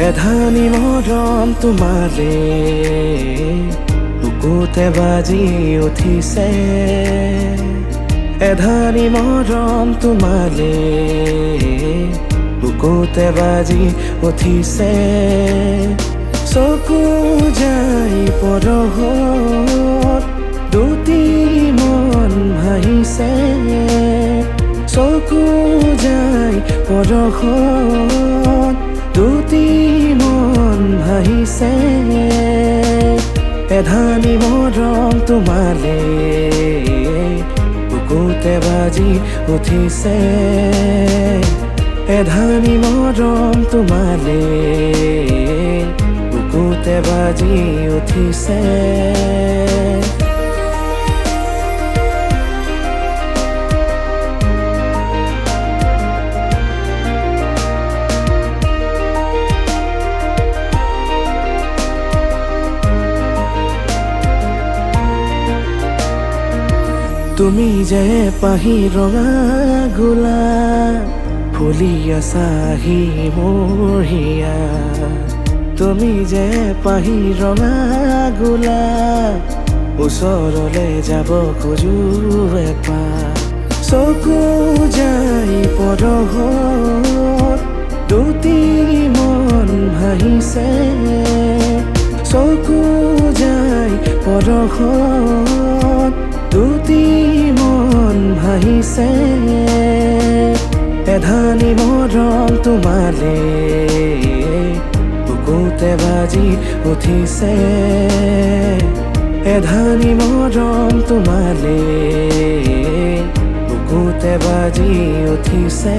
এধানি মৰম তোমাৰে বুকুতে বাজি উঠিছে। এধানি মৰম তোমাৰে বুকুতে বাজি উঠিছে। চকু যাই পৰহত দুটি মন ভাহিছে। চকু যাই পৰহত দুটি মন ভাহিছে। এধানি মৰম তোমালে বুকুতে বাজি উঠিছে। এধানি মৰম তোমালে বুকুতে বাজি উঠিছে। তুমি যে পাহি ৰঙা গোলাপ ফুলি আছাহি মোৰ হিয়া। তুমি যে পাহি ৰঙা গোলাপ ওচৰলে যাব খোজো এপাক। চকু যাই পৰহত দুটি মন ভাহিছে। চকু যাই পৰহত দুটি মন ভাহিছে। এধানি মৰম তোমালে বুকুতে বাজি উঠিছে। এধানি মৰম তোমালে বুকুতে বাজি উঠিছে।